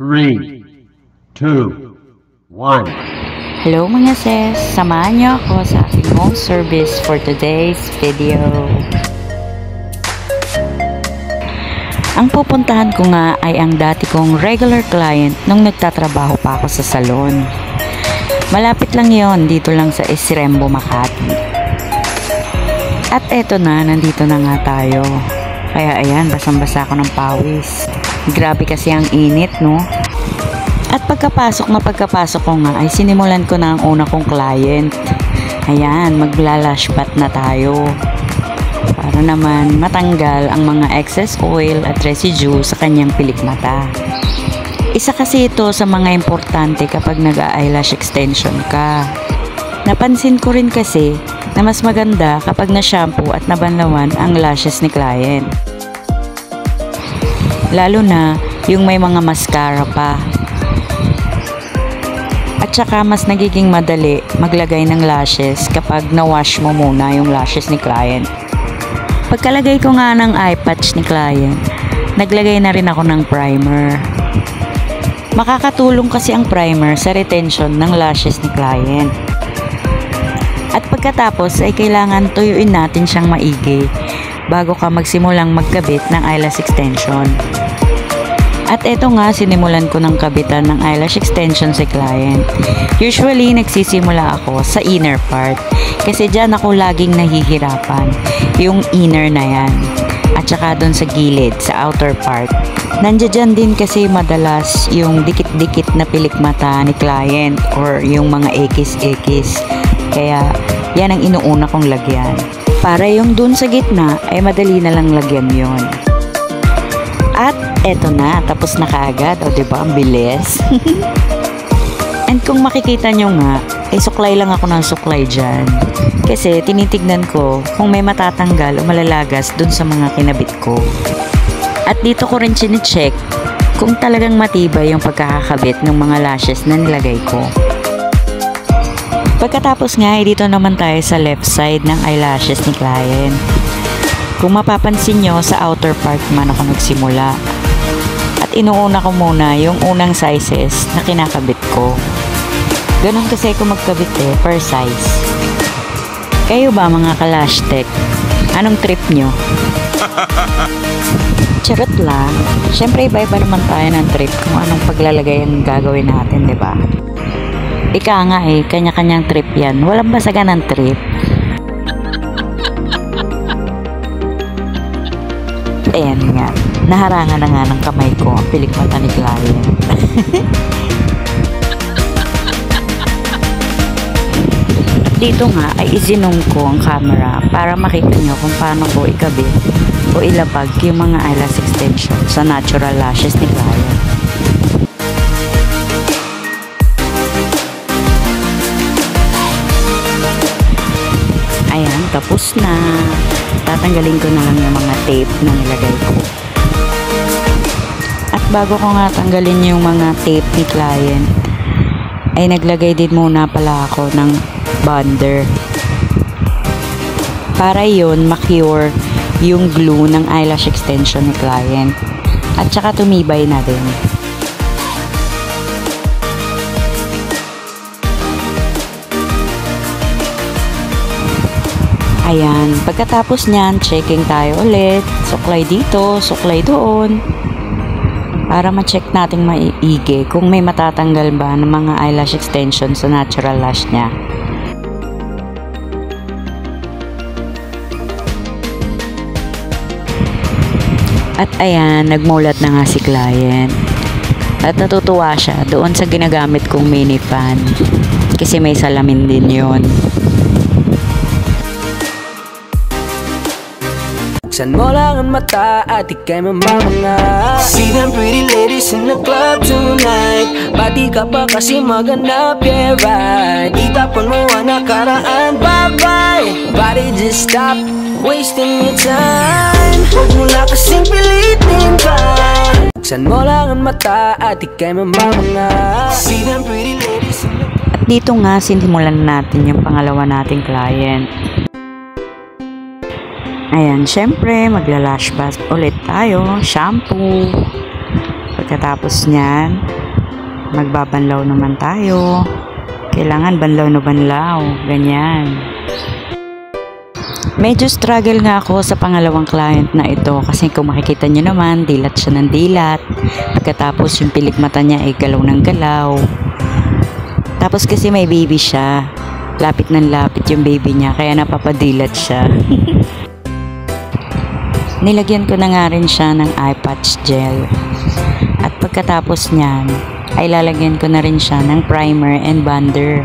3, 2, 1. Hello mga sis, samahan niyo ako sa aking home service for today's video. Ang pupuntahan ko nga ay ang dati kong regular client nung nagtatrabaho pa ako sa salon. Malapit lang yon, dito lang sa Esrembo, Makati. At eto na, nandito na nga tayo. Kaya ayan, basang-basa ako ng pawis. Grabe kasi ang init, no? At pagkapasok ko nga ay sinimulan ko na ang una kong client. Ayan, magla-lashbat na tayo. Para naman matanggal ang mga excess oil at residue sa kanyang pilik mata. Isa kasi ito sa mga importante kapag nag-eyelash extension ka. Napansin ko rin kasi na mas maganda kapag na-shampoo at nabanlawan ang lashes ni client. Lalo na yung may mga mascara pa. At saka mas nagiging madali maglagay ng lashes kapag na-wash mo muna yung lashes ni client. Pagkalagay ko nga ng eye patch ni client, naglagay na rin ako ng primer. Makakatulong kasi ang primer sa retention ng lashes ni client. At pagkatapos ay kailangan tuyuin natin siyang maigi bago ka magsimulang magkabit ng eyelash extension. At eto nga, sinimulan ko ng kabitan ng eyelash extension si client. Usually, nagsisimula ako sa inner part kasi dyan ako laging nahihirapan, yung inner na yan. At saka dun sa gilid, sa outer part. Nandiyan din kasi madalas yung dikit-dikit na pilik mata ni client or yung mga ekis-ekis. Kaya yan ang inuuna kong lagyan. Para yung dun sa gitna ay madali na lang lagyan yon. At eto na, tapos na kaagad. O diba, ang bilis. And kung makikita nyo nga, ay suklay lang ako ng suklay dyan. Kasi tinitignan ko kung may matatanggal o malalagas dun sa mga kinabit ko. At dito ko rin chine-check kung talagang matibay yung pagkakakabit ng mga lashes na nilagay ko. Pagkatapos nga, ay dito naman tayo sa left side ng eyelashes ni client. Kung mapapansin nyo, sa outer part man ako nagsimula. At inuuna ko muna yung unang sizes na kinakabit ko. Ganon kasi ako magkabit per size. Kayo ba mga ka-lash tech? Anong trip nyo? Charot lang. Siyempre iba-iba naman tayo ng trip kung anong paglalagay ang gagawin natin, diba? Ika nga kanya-kanyang trip yan. Walang basagan ng trip. Ayan nga, naharangan na nga ng kamay ko ang pilik mata ni client. At dito nga ay isinong ko ang camera para makita nyo kung paano ko ikabit o ilapag yung mga eyelash extension sa natural lashes ni client. Ayan, tapos na. Tatanggalin ko na lang yung mga tape na nilagay ko. At bago ko nga tanggalin yung mga tape ni client, ay naglagay din muna pala ako ng bonder. Para yun, ma-cure yung glue ng eyelash extension ni client. At saka tumibay na din. Ayan, pagkatapos nyan, checking tayo ulit. Suklay dito, suklay doon. Para ma-check natin maigi kung may matatanggal ba ng mga eyelash extension sa natural lash niya. At ayan, nagmulat na nga si client. At natutuwa siya doon sa ginagamit kong mini fan. Kasi may salamin din yon. Buksan mo lang ang mata at ika'y mamamanga. See them pretty ladies in the club tonight. Pati ka pa kasi maganda, yeah right. Itapon mo ang nakaraan, bye-bye. Body just stop wasting your time. Huwag mo na kasing pilitin pa. Buksan mo lang ang mata at ika'y mamamanga. See them pretty ladies in the club. At dito nga, sinimulan natin yung pangalawa nating client. Ayan, syempre, magla-lash bath ulit tayo. Shampoo. Pagkatapos niyan, magbabanlaw naman tayo. Kailangan banlaw na banlaw. Ganyan. Medyo struggle nga ako sa pangalawang client na ito kasi kung makikita nyo naman, dilat siya ng dilat. Pagkatapos yung pilik mata niya ay galaw ng galaw. Tapos kasi may baby siya. Lapit ng lapit yung baby niya kaya napapadilat siya. Nilagyan ko na nga rin siya ng eye patch gel. At pagkatapos niyan, ay lalagyan ko na rin siya ng primer and bonder.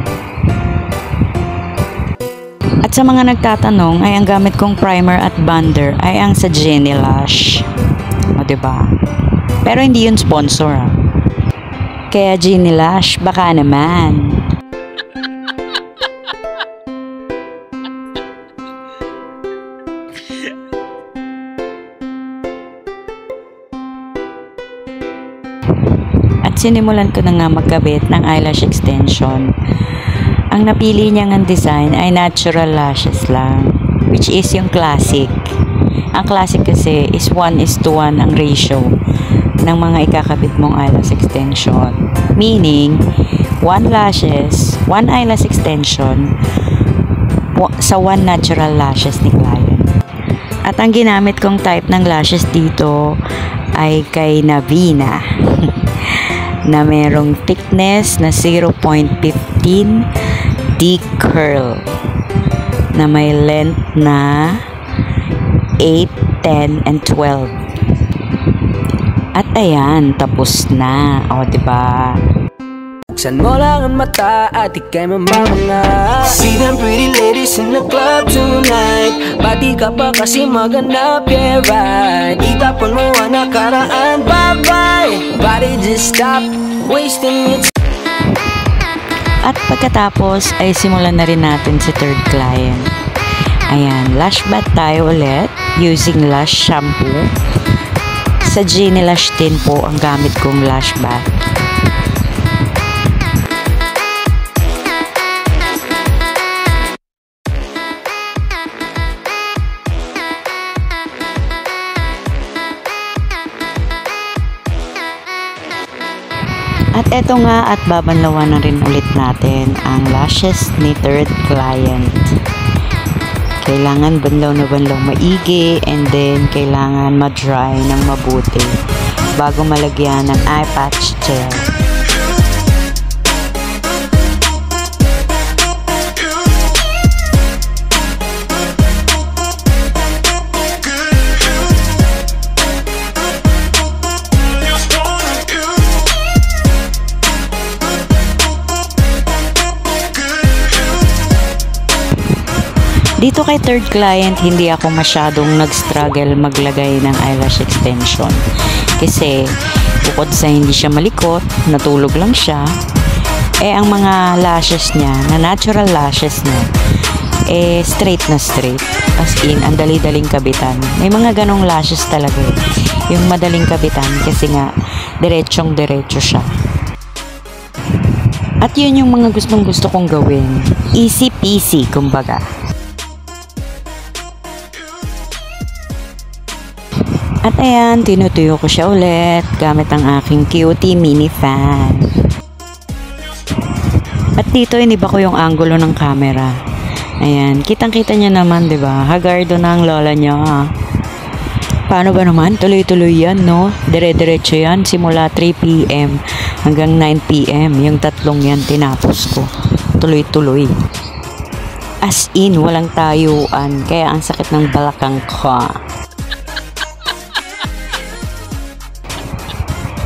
At sa mga nagtatanong, ay ang gamit kong primer at bonder ay ang sa Jenny Lush. O diba? Pero hindi yun sponsor ah. Kaya Jenny Lush, baka naman. At sinimulan ko na nga magkabit ng eyelash extension. Ang napili niya ng design ay natural lashes lang, which is yung classic. Ang classic kasi is 1:1 ang ratio ng mga ikakabit mong eyelash extension. Meaning, 1 eyelash extension sa 1 natural lashes ni client. At ang ginamit kong type ng lashes dito ay kay Navina. Na merong thickness na 0.15 D curl na may length na 8, 10, and 12. At ayan, tapos na. O, diba? Buksan mo lang ang mata at ika'y mamamanga. See them pretty ladies in the club tonight. Pati ka pa kasi maganda, yeah right. Itapon mo ang nakaraan, bye-bye. Body just stop wasting it. At pagkatapos ay simulan na rin natin si third client. Ayan, lash bath tayo ulit using Lush shampoo. Sa Jenny Lush din po ang gamit kong lash bath. At eto nga at babanlawan na rin ulit natin ang lashes ni third client. Kailangan banlaw na banlaw maigi and then kailangan ma-dry ng mabuti bago malagyan ng eye patch gel. Dito kay third client, hindi ako masyadong nag-struggle maglagay ng eyelash extension. Kasi, bukod sa hindi siya malikot, natulog lang siya, ang mga lashes niya, na natural lashes niya, straight na straight. As in, ang dali-daling kabitan. May mga ganong lashes talaga. Yung madaling kabitan, kasi nga, diretsong-diretso siya. At yun yung mga gustong-gusto kong gawin. Easy peasy, kumbaga. At ayan, tinutuyo ko siya ulit gamit ang aking cutie mini fan. At dito, iniba ko yung angulo ng camera. Ayan, kitang-kita niya naman, diba? Hagardo na ang lola niya. Paano ba naman? Tuloy-tuloy yan, no? Dire-diretso yan, simula 3 PM hanggang 9 PM. Yung tatlong yan, tinapos ko. Tuloy-tuloy. As in, walang tayuan. Kaya ang sakit ng balakang ko.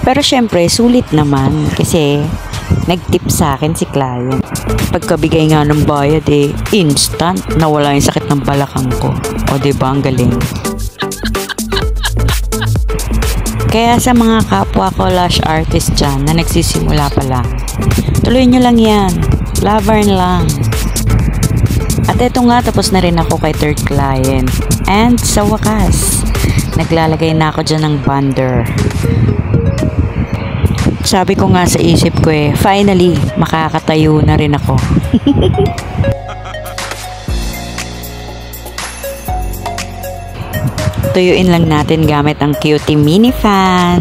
Pero syempre, sulit naman kasi nag-tip sa akin si client. Pagkabigay nga ng bayad instant nawala yung sakit ng balakang ko. O diba, ang galing. Kaya sa mga kapwa ko lash artist dyan na nagsisimula pa lang, tuloy nyo lang yan. Lavern lang. At eto nga, tapos na rin ako kay third client. And sa wakas, naglalagay na ako dyan ng bonder. Sabi ko nga sa isip ko finally, makakatayo na rin ako. Tuyuin lang natin gamit ang cutie mini fan.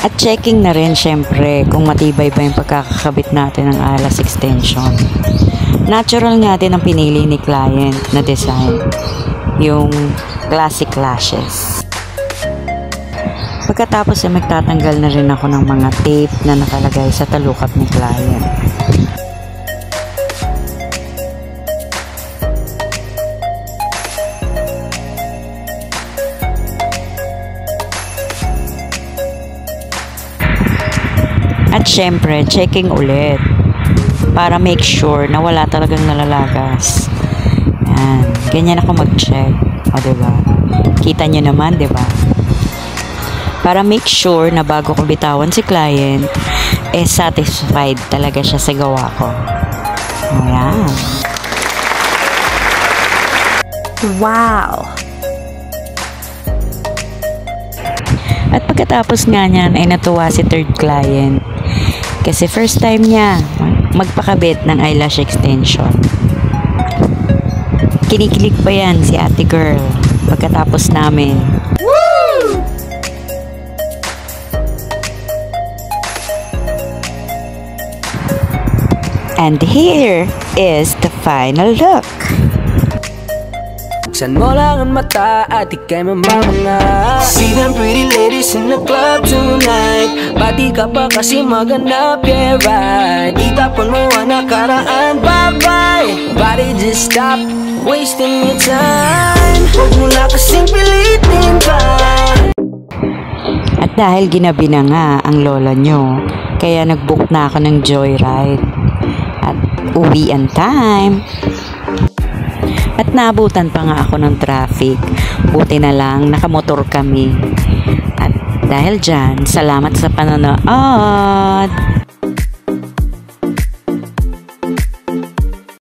At checking na rin syempre kung matibay ba yung pagkakakabit natin ng eyelash extension. Natural nga din ang pinili ni client na design, yung classic lashes. Pagkatapos ay magtatanggal na rin ako ng mga tape na nakalagay sa talukap ni client. At syempre, checking ulit para make sure na wala talagang nalalagas. Yan. Ganyan ako mag-check. O, diba? Kita nyo naman, diba? Para make sure na bago ko bitawan si client, satisfied talaga siya sa gawa ko. Ayan. Wow! At pagkatapos nga niyan ay natuwa si third client kasi first time niya magpakabit ng eyelash extension. Kinikilig pa yan si ate girl pagkatapos namin. Woo! And here is the final look. Buksan mo lang ang mata at ika'y mamamanga. See them pretty ladies in the club tonight. Pati ka pa kasi maganda, yeah right. Itapon mo ang nakaraan, bye-bye. Body just stop wasting your time. Huwag mo na kasing pilitin pa. At dahil ginabi na nga ang lola nyo, kaya nag-book na ako ng joyride. At uwian time. At naabutan pa nga ako ng traffic. Buti na lang, nakamotor kami. At dahil dyan, salamat sa panonood.